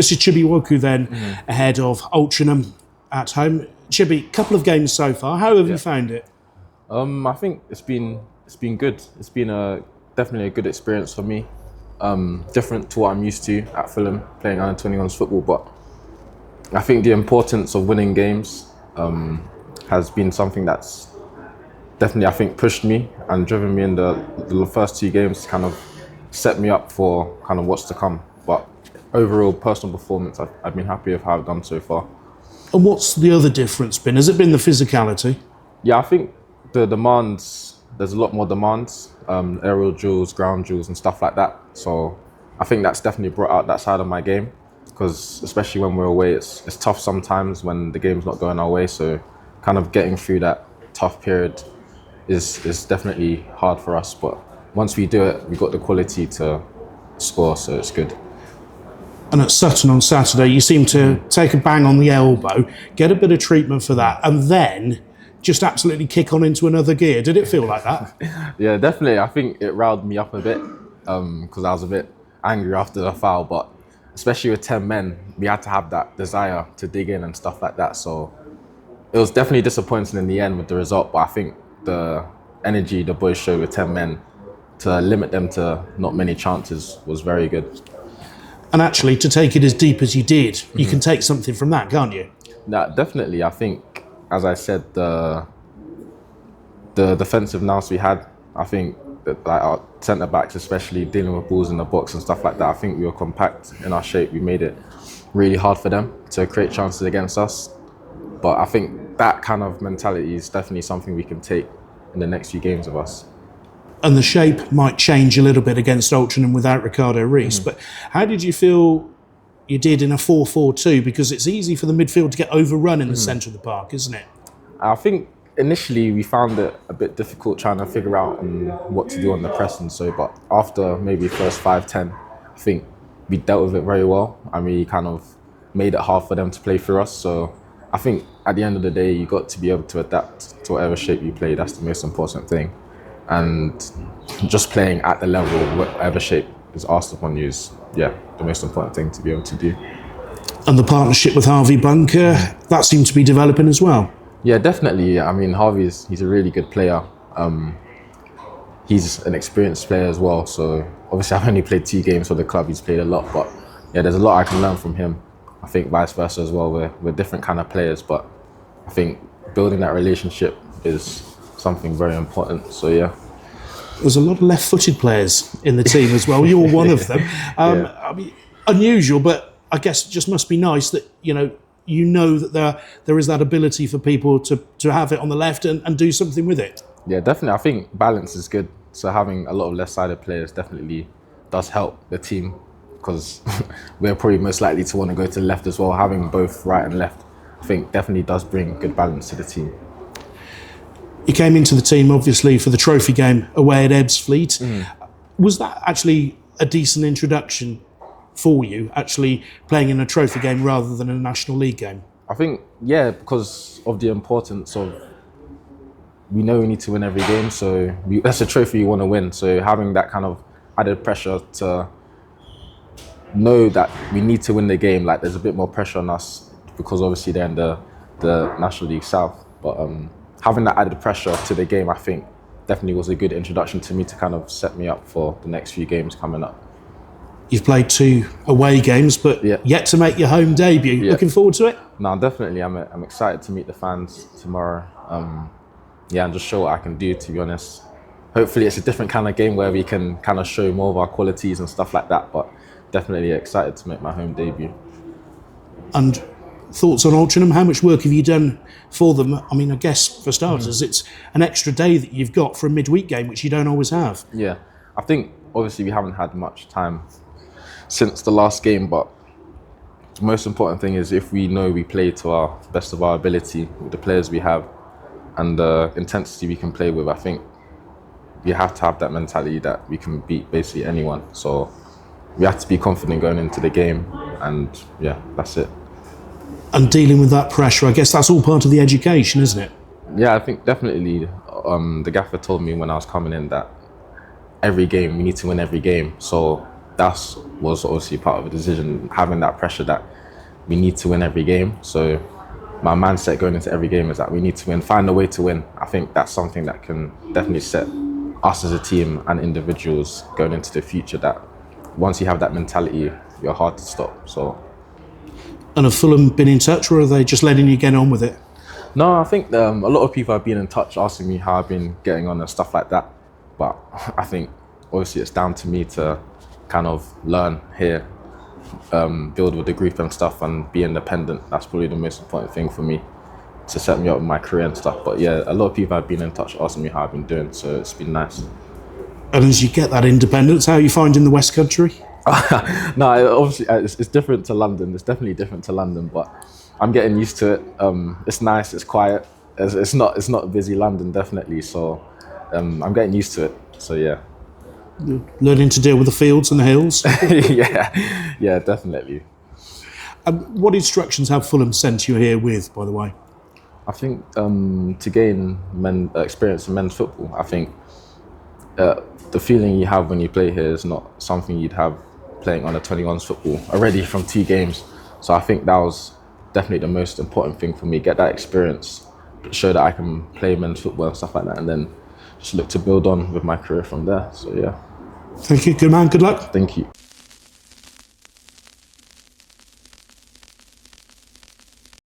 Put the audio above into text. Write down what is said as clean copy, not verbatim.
This is Chibby Nwoko then, ahead of Altrincham at home. Chibby, couple of games so far. How have you found it? I think it's been good. It's been definitely a good experience for me. Different to what I'm used to at Fulham, playing under 21s football. But I think the importance of winning games has been something that's definitely, I think, pushed me and driven me in the first 2 games to kind of set me up for kind of what's to come. But overall personal performance, I've been happy with how I've done so far. And what's the other difference been? Has it been the physicality? Yeah, I think the demands, there's a lot more demands, aerial duels, ground duels and stuff like that. So I think that's definitely brought out that side of my game, because especially when we're away, it's tough sometimes when the game's not going our way. So kind of getting through that tough period is definitely hard for us. But once we do it, we've got the quality to score, so it's good. And at Sutton on Saturday, you seem to take a bang on the elbow, get a bit of treatment for that, and then just absolutely kick on into another gear. Did it feel like that? Yeah, definitely. I think it riled me up a bit because I was a bit angry after the foul. But especially with 10 men, we had to have that desire to dig in and stuff like that. So it was definitely disappointing in the end with the result. But I think the energy the boys showed with 10 men to limit them to not many chances was very good. And actually, to take it as deep as you did, you can take something from that, can't you? Yeah, definitely. I think, as I said, the defensive nous we had, I think that like our centre backs, especially dealing with balls in the box and stuff like that, I think we were compact in our shape. We made it really hard for them to create chances against us. But I think that kind of mentality is definitely something we can take in the next few games of us. And the shape might change a little bit against Altrincham without Ricardo Reis. But how did you feel you did in a 4-4-2? Because it's easy for the midfield to get overrun in the centre of the park, isn't it? I think initially we found it a bit difficult trying to figure out what to do on the press and so, but after maybe first 5-10, I think we dealt with it very well and we kind of made it hard for them to play through us. So I think at the end of the day, you got to be able to adapt to whatever shape you play. That's the most important thing. And just playing at the level, whatever shape is asked upon you is, the most important thing to be able to do. And the partnership with Harvey Bunker, that seemed to be developing as well. Yeah, definitely. I mean, he's a really good player. He's an experienced player as well. So obviously I've only played 2 games for the club. He's played a lot, but yeah, there's a lot I can learn from him. I think vice versa as well. We're different kind of players, but I think building that relationship is something very important. So yeah. There's a lot of left-footed players in the team as well. You're one of them. I mean, unusual, but I guess it just must be nice that you know that there is that ability for people to have it on the left and do something with it. Yeah, definitely. I think balance is good. So having a lot of left-sided players definitely does help the team, because we're probably most likely to want to go to the left as well. Having both right and left, I think definitely does bring good balance to the team. You came into the team, obviously, for the trophy game away at Ebbsfleet. Was that actually a decent introduction for you, actually playing in a trophy game rather than a National League game? I think, yeah, because of the importance of, we know we need to win every game, so that's a trophy you want to win. So having that kind of added pressure to know that we need to win the game, like there's a bit more pressure on us because obviously they're in the National League South. But having that added pressure to the game, I think, definitely was a good introduction to me to kind of set me up for the next few games coming up. You've played 2 away games, but yet to make your home debut. Yeah. Looking forward to it? No, definitely. I'm excited to meet the fans tomorrow. And just show what I can do, to be honest. Hopefully it's a different kind of game where we can kind of show more of our qualities and stuff like that, but definitely excited to make my home debut. And thoughts on Altrincham? How much work have you done for them? I mean, I guess for starters, it's an extra day that you've got for a midweek game, which you don't always have. Yeah, I think obviously we haven't had much time since the last game, but the most important thing is if we know we play to our best of our ability with the players we have and the intensity we can play with, I think we have to have that mentality that we can beat basically anyone. So we have to be confident going into the game, and that's it. And dealing with that pressure, I guess that's all part of the education, isn't it? Yeah, I think definitely. The gaffer told me when I was coming in that every game, we need to win every game. So that was obviously part of the decision, having that pressure that we need to win every game. So my mindset going into every game is that we need to win, find a way to win. I think that's something that can definitely set us as a team and individuals going into the future, that once you have that mentality, you're hard to stop. So. And have Fulham been in touch, or are they just letting you get on with it? No, I think a lot of people have been in touch asking me how I've been getting on and stuff like that. But I think obviously it's down to me to kind of learn here, build with the group and stuff, and be independent. That's probably the most important thing for me to set me up with my career and stuff. But yeah, a lot of people have been in touch asking me how I've been doing, so it's been nice. And as you get that independence, how are you finding the West Country? No, obviously it's different to London. It's definitely different to London, but I'm getting used to it. It's nice, it's quiet. It's not busy London, definitely. So I'm getting used to it. So yeah. Learning to deal with the fields and the hills? yeah, definitely. What instructions have Fulham sent you here with, by the way? I think to gain experience in men's football, I think the feeling you have when you play here is not something you'd have playing under 21s football already from 2 games. So I think that was definitely the most important thing for me, get that experience, show that I can play men's football and stuff like that, and then just look to build on with my career from there. So yeah. Thank you, good man, good luck. Thank you.